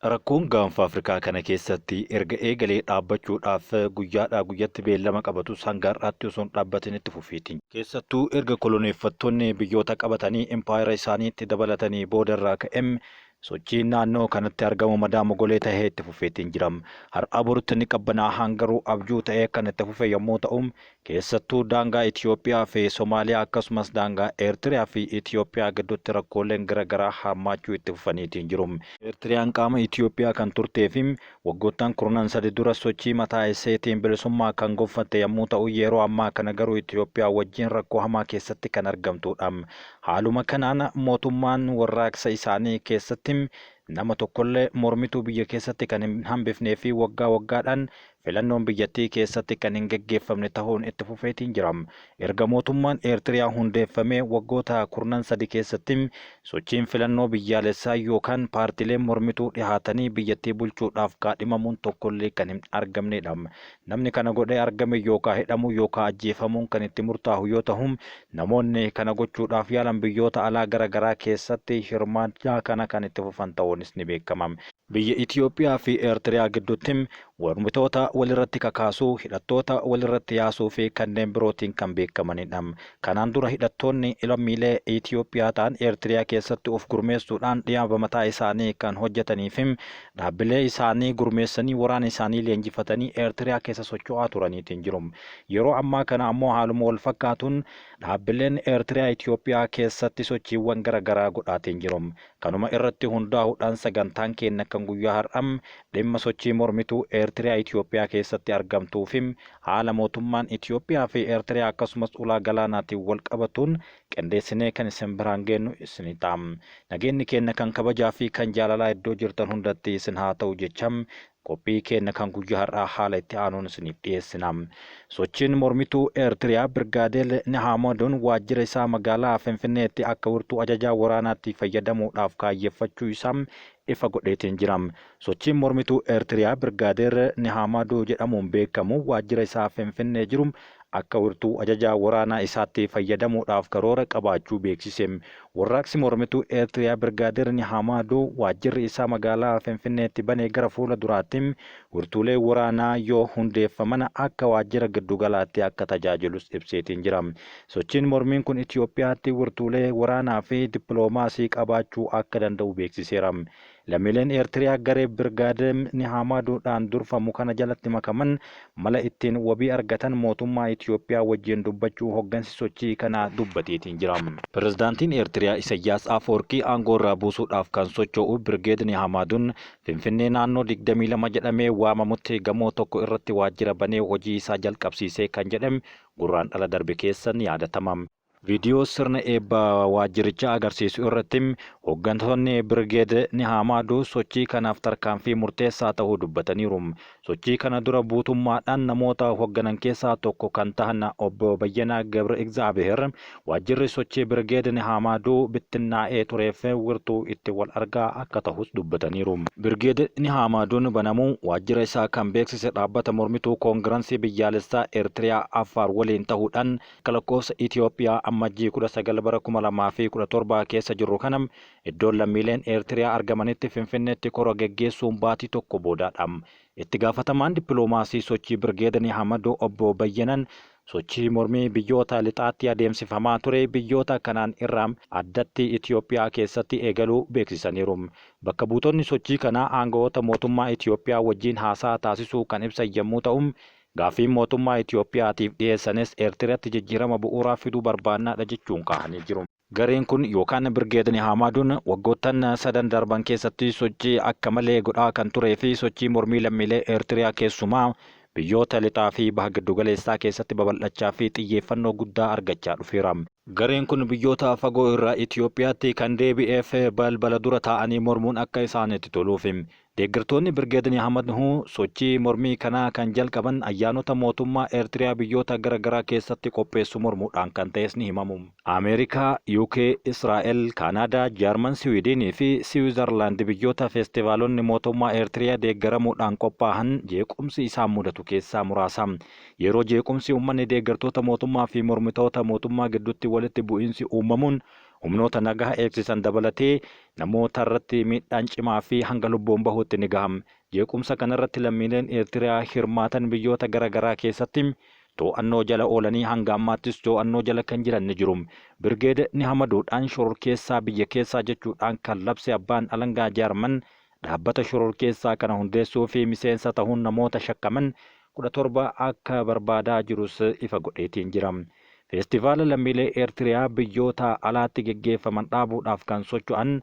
Rakkoon gaanfa Afrikaa kana keessatti erga eegalee dhaabbachuudhaaf guyyaadhaa guyyatti beellama qabatus hanga har'aatti osoo hin dhaabbatin itti fufeetiin. Keessattuu erga koloneeffattoonni biyyoota qabatanii impaayera isaaniitti dabalatanii boodarraa ka'em sochiin naannoo kanatti argamu madaa mogolee tahee itti fufeetiin jiram. Har'a boritti ni qabbanaa hangaruu abjuu ta'ee kan itti fufe yommuu ta'u keessattuu daangaa Itoophiyaa fi Somaaliyaa akkasumas daangaa Eertiriyaa fi Itoophiyaa gidduutti rakkooleen garaagaraa hammaachuu itti fufaniitiin jiru. Eertiriyaan qaama Itoophiyaa kan turtee fi waggoottan kurnan sadi dura sochii mataa isheetiin bilisummaa kan gonfatte yommuu ta'u yeroo ammaa kana garuu Itoophiyaa wajjin rakkoo hamaa keessatti kan argamtudha. Haaluma kanaan mootummaan warraaqsa isaanii keessatti nama tokkollee mormituu biyya keessatti kan hin hambifnee fi waggaa waggaadhaan filannoon biyyattii keessatti kan hin geggeeffamne ta'uun itti fufeetiin jira. Erga mootummaan Eertiriyaa hundeeffamee waggoota kurnan sadi keessatti sochiin filannoo biyyaalessaa yookaan paartileen mormituu dhihaatanii biyyattii bulchuudhaaf kaadhimamuun tokkollee kan hin argamnedha. Namni kana godhee argame yookaan hidhamuu yookaan ajjeefamuun kan itti murtaa'u yoo ta'u namoonni kana gochuudhaaf yaalan biyyoota alaa garaagaraa keessatti hirmaachaa kana kan itti fufan ta'uunis ni beekama. Biyya Itoophiyaa fi Eertiriyaa gidduutti mormitoota walirratti kakaasuu, hidhattoota walirratti yaasuu fi kanneen birootiin kan beekamanidha. Kanaan dura hidhattoonni lammiilee Itoophiyaa ta'an Eertiriyaa keessatti of gurmeessuudhaan dhiyaaba mataa isaanii kan hojjetanii fi dhaabbilee isaanii gurmeessanii waraana isaanii leenjifatanii Eertiriyaa keessa socho'aa turaniitiin jiru. Yeroo ammaa kana ammoo haaluma wal fakkaatuun dhaabbileen Eertiriyaa Itoophiyaa keessatti sochiiwwan garaagaraa godhaatiin jiru. Kanuma irratti hundaa'uudhaan sagantaan keenya kan guyyaa har'aa dhimma sochii mormituu Eertiriyaa Itoophiyaa keessatti argamtuu fi haala mootummaan Itoophiyaa fi Eertiriyaa akkasumas ulaa galaanaatiin wal qabatuun qindeessinee kan isin biraan geenyu isinii ta'a. Nageenyi keenya kan kabajaa fi kan jaalalaa iddoo jirtan hundatti isin haa ta'u jechaa qophii keenya kan guyyaa har'aa haala itti aanuun isiniif dhiyeessina. Sochiin mormituu Eertiriyaa Birgaadeer Nihaamoduun waajjira isaa magaalaa Finfinneetti akka wirtuu ajajaa waraanaatti fayyadamuudhaaf kaayyeffachuu isaa ifa godheetiin jira. Sochiin mormituu Eertiriyaa Birgaadeer Nihaamaduu jedhamuun beekamu waajjira isaa Finfinnee jiru akka wirtuu ajajaa waraanaa isaatti fayyadamuudhaaf karoora qabaachuu beeksise. Warraaqsi mormituu Eertiriyaa Birgaadeer Nihaamaduu waajjirri isaa magaalaa Finfinneetti banee gara fuula duraatti wirtuulee waraanaa yoo hundeeffaman akka waajjira giddugalaatti akka tajaajilus ibseetiin jira. Sochiin mormiin kun Itoophiyaatti wirtuulee waraanaa fi dippiloomaasii qabaachuu akka danda'u beeksiseera. Lammiileen Eertiriyaa garee Birgaadeer Nihaamaduudhaan durfamu kana jalatti makaman mala ittiin wabii argatan mootummaa Itoophiyaa wajjin dubbachuu hoggansi sochii kana dubbateetiin jira. Pirezidaantiin Eertiriyaa Isaayyaas Afwerqii aangoo irraa buusuudhaaf kan socho'u Birgaadeer Nihaamaduu Finfinnee naannoo 22 jedhamee waamamutti gamoo tokko irratti waajjira banee hojii isaa jalqabsiisee kan jedhame gurraandhala darbe keessa ni yaadatama. Viidiyoo sirna eebba waajjirichaa agarsiisu irratti hooggantoonni Birgaadeer Nihaamaduu sochii kanaaf tarkaanfii murteessaa ta'uu dubbataniiru. Sochii kana dura buutummaadhaan namoota hoogganan keessaa tokko kan ta'an obbo Bayyanaa Gabra Egzaabeer waajjirri sochii Birgaadeer Nihaamaduu bittinnaa'ee tureef wirtuu itti wal argaa akka ta'us dubbataniiru. Birgaadeer Nihaamaduun banamuu waajjira isaa kan beeksise dhaabbata mormituu koongirensii biyyaalessaa Eertiriyaa Affaar waliin ta'uudhaan lakkoofsa Itoophiyaa ammajjii 19 bara 2017 keessa jirru kana iddoon lammiileen Eertiriyaa argamanitti Finfinneetti kora geggeessuun baatii tokko boodaadha. Itti gaafatamaan dippiloomaasii sochii Birgaadeer Nihaamaduu obbo Bayyanaan sochii mormii biyyoota lixaatti adeemsifamaa ture biyyoota kanaan irraa addatti Itoophiyaa keessatti eegaluu beeksisaniiru. Bakka buutonni sochii kanaa aangawoota mootummaa Itoophiyaa wajjin haasaa taasisuu kan ibsan yommuu ta'u gaafiin mootummaa Itoophiyaatiif dhiyeessanis Eertiriyaatti jijjiirama bu'uuraa fiduu barbaannaadha jechuun kaa'anii jiru. Gareen kun yookaan Birgaadeer Nihaamaduun waggoottan sadan darban keessatti sochii akka malee godhaa kan turee fi sochii mormii lammiilee Eertiriyaa keessumaa biyyoota lixaa fi baha giddugaleessaa keessatti babal'achaa fi xiyyeeffannoo guddaa argachaa dhufeera. Gareen kun biyyoota fagoo irraa Itoophiyaatti kan deebi'eef balbala dura taa'anii mormuun akka isaanitti toluuf. Deeggartoonni Birgaadeer Nihaamaduu sochii mormii kanaa kan jalqaban ayyaanota mootummaa Eertiriyaa biyyoota garaagaraa keessatti qopheessu mormuudhaan kan ta'es ni himamu. Ameerikaa, UK, Israa'el, Kaanaadaa, Jaarman, Siwiidinii fi Siwiizerlaand biyyoota feestivaalonni mootummaa Eertiriyaa deeggaramuudhaan qophaa'an jeequmsi isaan mudatu keessaa muraasa. Yeroo jeequmsi uummanni deeggartoota mootummaa fi mormitoota mootummaa gidduutti walitti bu'iinsi uumamuun humnoota nagaa eegsisan dabalatee namoota irratti miidhaan cimaa fi hanga lubbuun bahuutti ni gaham. Jeequmsa kanarratti lammiileen Eertiriyaa hirmaatan biyyoota garaagaraa keessatti to'annoo jala oolanii hanga ammaattis to'annoo jala kan jiran ni jiru. Birgeed Nihamaduudhaan shororkeessaa biyya keessaa jechuudhaan kan labse abbaan alangaa Jaarman dhaabbata shororkeessaa kana hundeessuu fi miseensa ta'uun namoota shakkaman 17 akka barbaadaa jirus ifa godheetiin jira. Feestivaala lammiilee Eertiriyaa biyyoota alaatti geggeeffaman dhaabuudhaaf kan socho'an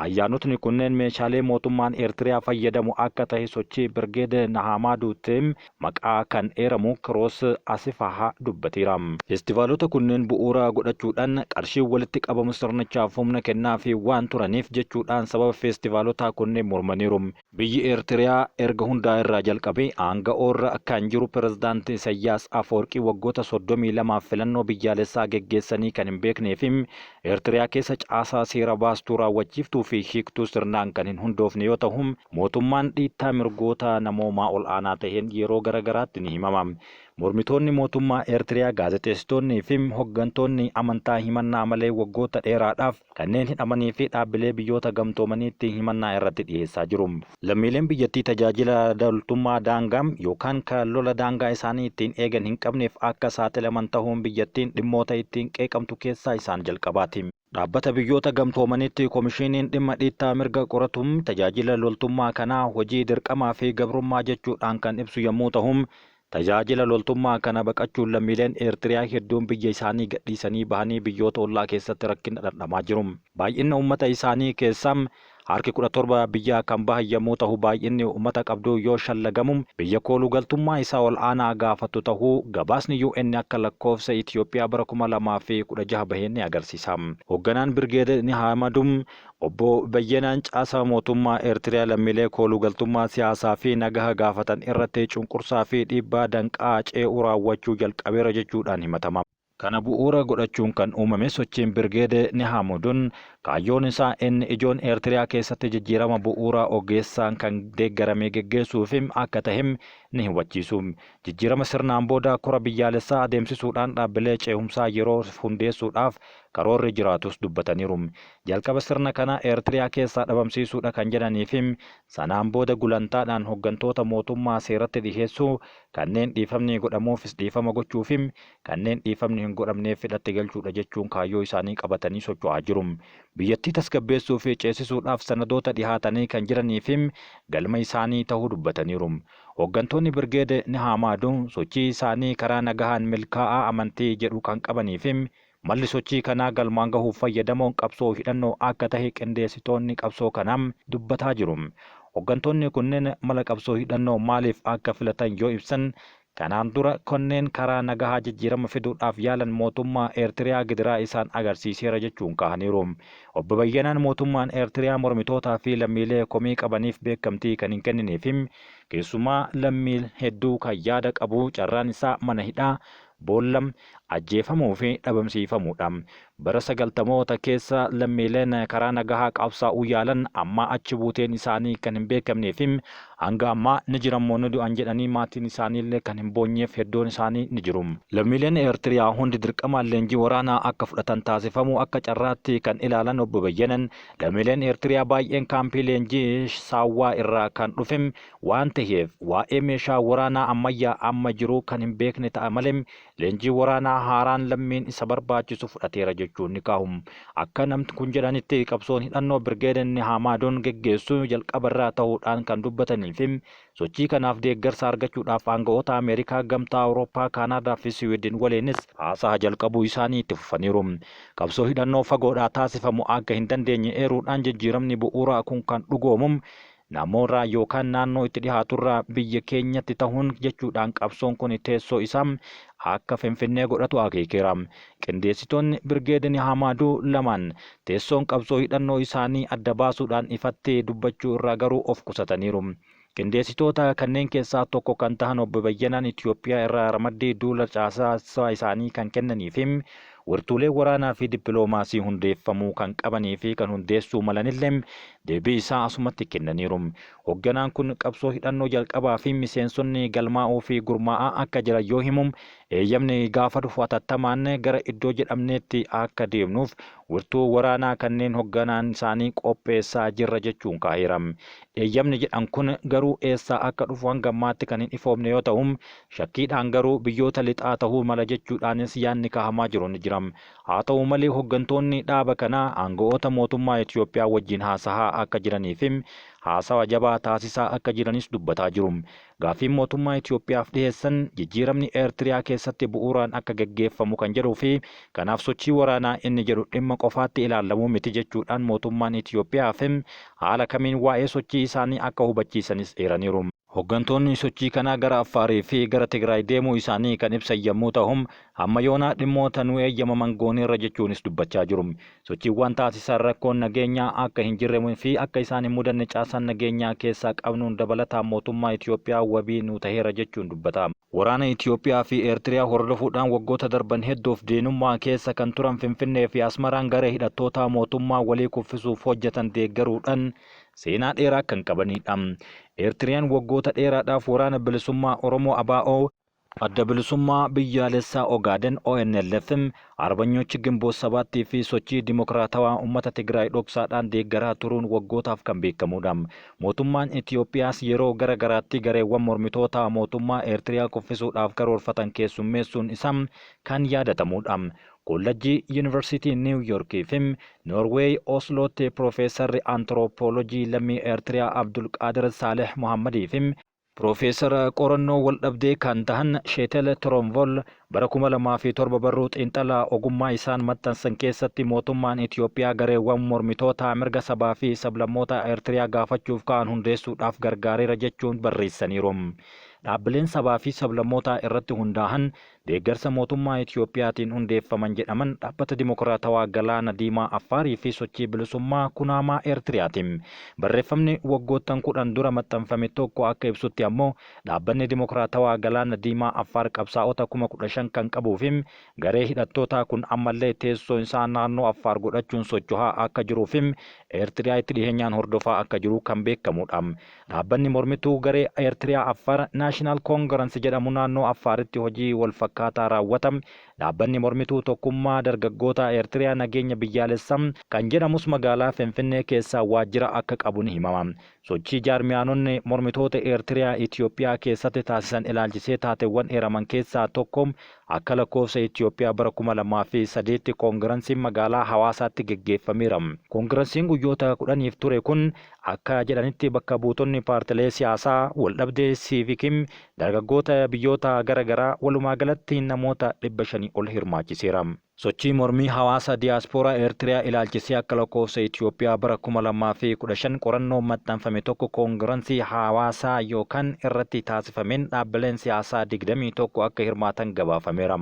ayyaanotni kunneen meeshaalee mootummaan Eertiriyaa fayyadamu akka ta'e sochii Birgeed Nihamaduutiin maqaa kan eeramu Kiroos Asifahaa dubbateera. Feestivaalota kunneen bu'uura godhachuudhaan qarshiin walitti qabamu sirnichaaf humna kennaa fi waan turaniif jechuudhaan sababa feestivaalota kunneen mormaniiru. Biyyi Eertiriyaa erga hundaa irraa jalqabee aanga'oorra kan jiru pirezidaantii Isaayyaas Afwerqii waggoota 32 filannoo biyyaalessaa geggeessanii kan hin beeknee fi Eertiriyaa keessa caasaa seera baastuu raawwachiiftuu fi hiiktuu sirnaan kan hin hundoofne yoo ta'u mootummaan dhiittaa mirgoota namoomaa ol aanaa ta'een yeroo garagaraatti ni himama. Mormitoonni mootummaa Eertiriyaa gaazexeessitoonnii fi hoggantoonni amantaa himannaa malee waggoota dheeraadhaaf kanneen hidhamanii fi dhaabbilee biyyoota gamtoomaniitti himannaa irratti dhiyeessaa jiru. Lammiileen biyyattii tajaajila loltummaa daangaa yookaan kan lola daangaa isaanii ittiin eegan hin qabneef akka saaxilaman ta'uun biyyattiin dhimmoota ittiin qeeqamtu keessaa isaan jalqabaati. Dhaabbata biyyoota gamtoomaniitti koomishiniin dhimma dhiittaa mirga qoratuun tajaajila loltummaa kanaa hojii dirqamaa fi gabrummaa jechuudhaan kan ibsu yommuu ta'u tajaajila loltummaa kana baqachuun lammiileen Eertiriyaa hedduun biyya isaanii gadhiisanii bahanii biyyoota ollaa keessatti rakkina dhandhamaa jiru. Baay'ina uummata isaanii keessaa harki 17 biyya kan bahan yommuu ta'u baay'inni uummata qabdu yoo shallagamu biyya kooluu galtummaa isaa ol aanaa gaafatu ta'uu gabaasni UN akka lakkoofsa Itoophiyaa bara 2016 baheen ni agarsiisa. Hoogganaan Birgeed Nihamaduu obbo Bayyanaan caasaa mootummaa Eertiriyaa lammiilee kooluu galtummaa siyaasaa fi nagaa gaafatan irratti cunqursaa fi dhiibbaa danqaa ce'uu raawwachuu jalqabeera jechuudhaan himatama. Kana bu'uura godhachuun kan uumame sochiin Birgeed Nihamaduun kaayyoon isaa inni ijoon Eertiriyaa keessatti jijjiirama bu'uura ogeessaan kan deeggarame geggeessuuf akka ta'e ni hubachiisu. Jijjiirama sirnaan booda kora biyyaalessaa adeemsisuudhaan dhaabbilee ce'umsaa yeroo hundeessuudhaaf karoorri jiraatus dubbataniiru. Jalqaba sirna kana Eertiriyaa keessaa dhabamsiisuudha kan jedhanii fi sanaan booda gulantaadhaan hoggantoota mootummaa seeratti dhiheessuu kanneen dhiifamni godhamuufis dhiifama gochuu fi kanneen dhiifamni hin godhamneef hidhatti galchuudha jechuun kaayyoo isaanii qabatanii socho'aa jiru. Biyyattii tasgabbeessuu fi ceesisuudhaaf sanadoota dhihaatanii kan jiranii fi galma isaanii ta'uu dubbataniiru. Hoggantoonni Birgeed Nihamaduu sochii isaanii karaa nagahaan milkaa'aa amantii jedhu kan qabanii fi malli sochii kanaa galmaan gahuuf fayyadamuun qabsoo hidhannoo akka ta'e qindeessitoonni qabsoo kanaa dubbataa jiru. Hoggantoonni kunneen mala qabsoo hidhannoo maaliif akka filatan yoo ibsan kanaan dura kanneen karaa nagahaa jijjiirama fiduudhaaf yaalan mootummaa Eertiriyaa gidiraa isaan agarsiiseera jechuun kaa'aniiru. Obbo Bayyanaan mootummaan Eertiriyaa mormitootaa fi lammiilee komii qabaniif beekamtii kan hin kennineef keessumaa lammiilee hedduu kan yaada qabu carraan isaa mana hidhaa boollam ajjeefamuu fi dhabamsiifamuudha. Bara 90moota keessa lammiileen karaa nagahaa qabsaa'uu yaalan amma achi buuteen isaanii kan hin beekamnee fi hanga ammaa ni jirammoo ni du'an jedhanii maatiin isaaniillee kan hin boonyeef hedduun isaanii ni jiru. Lammiileen Eertiriyaa hundi dirqamaan leenjii waraanaa akka fudhatan taasifamuu akka carraatti kan ilaalan obbo Bayyanan lammiileen Eertiriyaa baay'een kaampii leenjii saawwaa irraa kan dhufe waan ta'eef waa'ee meeshaa waraanaa ammayyaa amma jiru kan hin beekne ta'a malee leenjii waraanaa haaraan lammiin isa barbaachisu fudhateera jechuun ni kaa'u. Akka namni kun jedhanitti qabsoon hidhannoo Birgeed Nihamaduun geggeessuu jalqabarraa ta'uudhaan kan dubbatanii fi sochii kanaaf deeggarsa argachuudhaaf aanga'oota Ameerikaa, Gamtaa Awurooppaa, Kaanaadaa fi Siwiidin waliinis haasaa jalqabuu isaanii itti fufaniiru. Qabsoo hidhannoo fagoodhaa taasifamu akka hin dandeenye eeruudhaan jijjiiramni bu'uuraa kun kan dhugoomu namoota yookaan naannoo itti dhihaaturraa biyya keenyatti ta'uun jechuudhaan qabsoon kun teessoo isaa akka Finfinnee godhatu akeekeera. Qindeessitoonni Birgeed Nihamaduu lamaan teessoon qabsoo hidhannoo isaanii adda baasuudhaan ifatti dubbachuu irraa garuu of qusataniiru. Qindeessitoota kanneen keessaa tokko kan ta'an obbo Bayyanaan Itoophiyaa irraa ramaddii duula caasaa isaanii kan kennanii fi wirtuulee waraanaa fi dippiloomaasii hundeeffamuu kan qabanii fi kan hundeessuu malanillee deebii isaa asumatti kennaniiru. Hoogganaan kun qabsoo hidhannoo jalqabaa fi miseensonni galmaa'uu fi gurmaa'aa akka jiran yoo himu eeyyamni gaafa dhufu hatattamaan gara iddoo jedhamneetti akka deemnuuf wirtuu waraanaa kanneen hoogganaan isaanii qopheessaa jirra jechuun kaaheera. Eeyyamni jedhan kun garuu eessaa akka dhufu hanga ammaatti kan hin ifoomne yoo ta'u shakkiidhaan garuu biyyoota lixaa ta'uu mala jechuudhaanis yaadni kaahamaa jiru ni jira. Haa ta'u malee hooggantoonni dhaaba kanaa aangawoota mootummaa Itoophiyaa wajjin haasahaa akka jiranii fi haasawa jabaa taasisaa akka jiranis dubbataa jiru. Gaafiin mootummaa Itoophiyaaf dhiyeessan jijjiiramni Eertiriyaa keessatti bu'uuraan akka gaggeeffamu kan jedhuu fi kanaaf sochii waraanaa inni jedhu dhimma qofaatti ilaalamuu miti jechuudhaan mootummaan Itoophiyaa fi haala kamiin waa'ee sochii isaanii akka hubachiisanis eeraniiru. Hooggantoonni sochii kanaa gara Affaarii fi gara Tigraay deemuu isaanii kan ibsan yommuu ta'u hamma yoonaa dhimmoota nu eeyyamaman gooneerra jechuunis dubbachaa jiru. Sochiiwwan taasisan rakkoon nageenyaa akka hin jirree fi akka isaan hin mudanne caasaan nageenyaa keessaa qabnuun dabalataan mootummaa Itoophiyaa wabii nu taheera jechuun dubbata. Waraana Itoophiyaa fi Eertiriyaa hordofuudhaan waggoota darban hedduuf diinummaa keessa kan turan Finfinnee fi Asmaraan garee hidhattoota mootummaa walii kuffisuuf hojjetan deeggaruudhaan seenaa dheeraa kan qabanidha. Eertiriyaan waggoota dheeraadhaaf waraana bilisummaa Oromoo ABO adda bilisummaa biyyaalessaa Ogaaden ONLF arbanyochi Gimboo Sabaattii fi sochii dimokiraatawaa uummata Tigraay dhoksaadhaan deeggaraa turuun waggootaaf kan beekamudha. Mootummaan Itoophiyaas yeroo gara garaatti gareewwan mormitoota mootummaa Eertiriyaa kuffisuudhaaf karoorfatan keessummeessuun isaa kan yaadatamudha. Kollejjii Yuunivarsiitii Niiw Yoorkii fi Noorweey Oslootti Piroofeesarri Antiroopoolojii lammii Eertiriyaa Abdulqaadir Saaleh Mohammadii fi Piroofeesara qorannoo waldhabdee kan tahan Sheetel Tiroonvool bara 2007 barruu xiinxalaa ogummaa isaan maxxansan keessatti mootummaan Itoophiyaa gareewwan mormitoota mirga sabaa fi sablammoota Eertiriyaa gaafachuuf ka'an hundeessuudhaaf gargaareera jechuun barreessaniiru. Dhaabbileen sabaa fi sablammoota irratti hundaa'an deeggarsa mootummaa Itoophiyaatiin hundeeffaman jedhaman dhaabbata dimokiraatawaa galaana diimaa Affaarii fi sochii bilisummaa kunaamaa Eertiriyaati. Barreeffamni waggoottan 10 dura maxxanfame tokko akka ibsutti ammoo dhaabbanni dimokiraatawaa galaana diimaa Affaar qabsaa'ota 15,000 kan qabuu fi garee hidhattootaa kun ammallee teessoo isaa naannoo Affaar godhachuun socho'aa akka jiruu fi Eertiriyaatti dhiheenyaan hordofaa akka jiru kan beekamudha. Dhaabbanni mormituu garee Eertiriyaa Affaar Naashinaal Koongiransi jedhamu naannoo Affaaritti hojii wal fakkaataa raawwatame. Dhaabbanni mormituu tokkummaa dargaggoota Eertiriyaa nageenya biyyaalessaa kan jedhamus magaalaa Finfinnee keessaa waajjira akka qabu ni himama. Sochii jaarmiyaanonni mormitoota Eertiriyaa Itoophiyaa keessatti taasisan ilaalchisee taateewwan eeraman keessaa tokko akka lakkoofsa Itoophiyaa bara 2003 koongiransiin magaalaa Hawaasaatti geggeeffameera. Koongiransiin guyyoota 10 ture kun akka jedhanitti bakka buutonni paartilee siyaasaa waldhabdee siivikiin dargaggoota biyyoota garaagaraa walumaa galatti namoota 500 ol hirmaachiseera. Sochii mormii hawaasa diyaaspooraa Eertiriyaa ilaalchisee akka lakkoofsa Itoophiyaa bara 2015 qorannoo maxxanfame tokko koongiransii hawaasaa yookaan irratti taasifameen dhaabbileen siyaasaa 21 akka hirmaatan gabaafameera.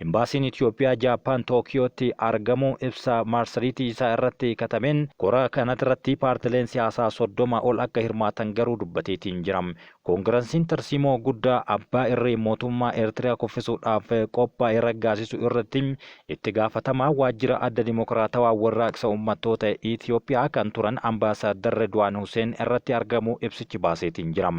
Imbaasiin Itoophiyaa Jaapaan Tookiyootti argamu ibsa marsariitii isaa irratti katabeen qora kanarratti paartileen siyaasaa 30 ol akka hirmaatan garuu dubbateetiin jira. Koongiransiin tarsiimoo guddaa abbaa irree mootummaa Eertiriyaa kuffisuudhaaf qophaa'e raggaasisu irratti itti gaafatamaa waajjira adda dimokiraatawaa warraaqsa uummattoota Itoophiyaa kan turan ambaasaadar Redwaan Huseen irratti argamu ibsichi baaseetiin jira.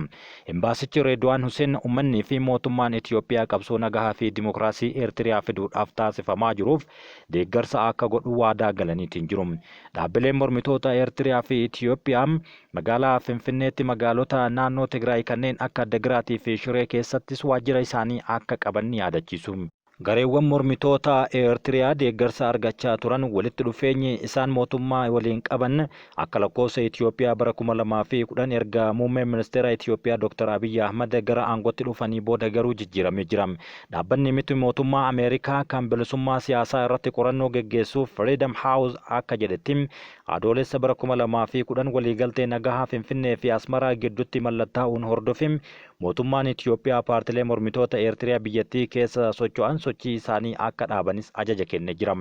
Imbaasichi Redwaan Huseen uummanni fi mootummaan Itoophiyaa qabsoo nagaa fi dimokiraasii Eertiriyaa fiduudhaaf taasifamaa jiruuf deeggarsa akka godhu waadaa galaniitiin jiru. Dhaabbileen mormitoota Eertiriyaa fi Itoophiyaa magaalaa Finfinneetti magaalota naannoo Tigraay kanneen akka Addagraatii fi Shiree keessattis waajjira isaanii akka qaban ni yaadachiisu. Gareewwan mormitoota Eertiriyaa deeggarsa argachaa turan walitti dhufeenyi isaan mootummaa waliin qaban akka lakkoofsa Itoophiyaa bara 2010 erga muummeen ministeera Itoophiyaa Dr. Abiy Ahmad gara aangootti dhufanii booda garuu jijjiiramee jira. Dhaabbanni miti mootummaa Ameerikaa kan bilisummaa siyaasaa irratti qorannoo geggeessuuf Freedom House akka jedhetti adoolessa bara 2010 waliigaltee nagaa Finfinnee fi Asmaraa gidduutti mallattaa'uun hordofim mootummaan Itoophiyaa paartilee mormitoota Eertiriyaa biyyattii keessa socho'an sochii isaanii akka dhaabanis ajaja kennee jira.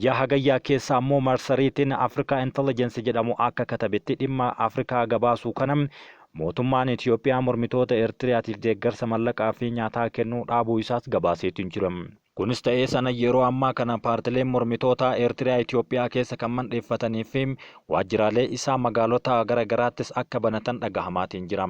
Ji'a hagayyaa keessa ammoo marsariitiin Africa Intelligence jedhamu akka katabetti dhimma Afrikaa gabaasuu kana mootummaan Itoophiyaa mormitoota Eertiriyaatiif deeggarsa mallaqaa fi nyaataa kennuu dhaabuu isaas gabaaseetiin jira. Kunis ta'ee sana yeroo ammaa kana paartileen mormitoota Eertiriyaa Itoophiyaa keessa kan mandheeffatanii fi waajjiraalee isaa magaalota garaagaraattis akka banatan dhagahamatiin jira.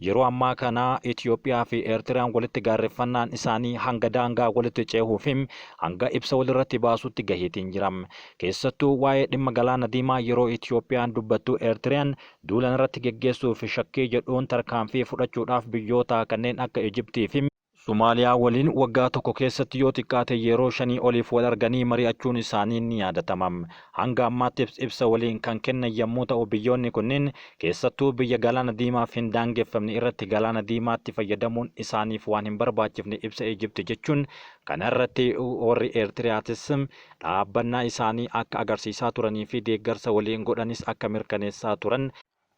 Yeroo ammaa kana Itoophiyaa fi Eertiriyaan walitti gaarreeffannaan isaanii hanga daangaa walitti ceehuu fi hanga ibsa walirratti baasutti gaheetiin jira. Keessattuu waa'ee dhimma galaana diimaa yeroo Itoophiyaan dubbattu Eertiriyaan duulan irratti geggeessuuf shakkii jedhuun tarkaanfii fudhachuudhaaf biyyoota kanneen akka Ijiptii fi Somaaliyaa waliin waggaa tokko keessatti yoo xiqqaate yeroo 5 oliif wal arganii mari'achuun isaanii ni yaadatama. Hanga ammaatti ibsa waliin kan kennan yommuu ta'u biyyoonni kunneen keessattuu biyya galaana diimaaf hin daangeffamne irratti galaana diimaatti fayyadamuun isaaniif waan hin barbaachifne ibsa Ijipti jechuun kana irratti warri Eertiriyaatis dhaabbannaa isaanii akka agarsiisaa turanii fi deeggarsa waliin godhanis akka mirkaneessaa turan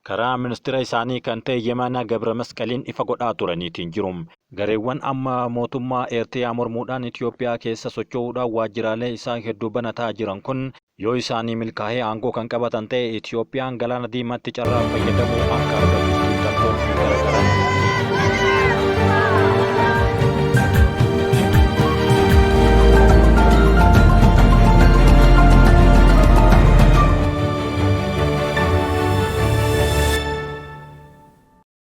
karaa ministeera isaanii kan ta'e Yemana Gabra Masqaliin ifa godhaa turaniitiin jiru. Gareewwan amma mootummaa Eertiriyaa mormuudhaan Itoophiyaa keessa socho'uudhaan waajjiraalee isaa hedduu banataa jiran kun yoo isaanii milkaa'ee aangoo kan qabatan ta'e Itoophiyaan galaana diimaatti carraa fayyadamuu akka argatu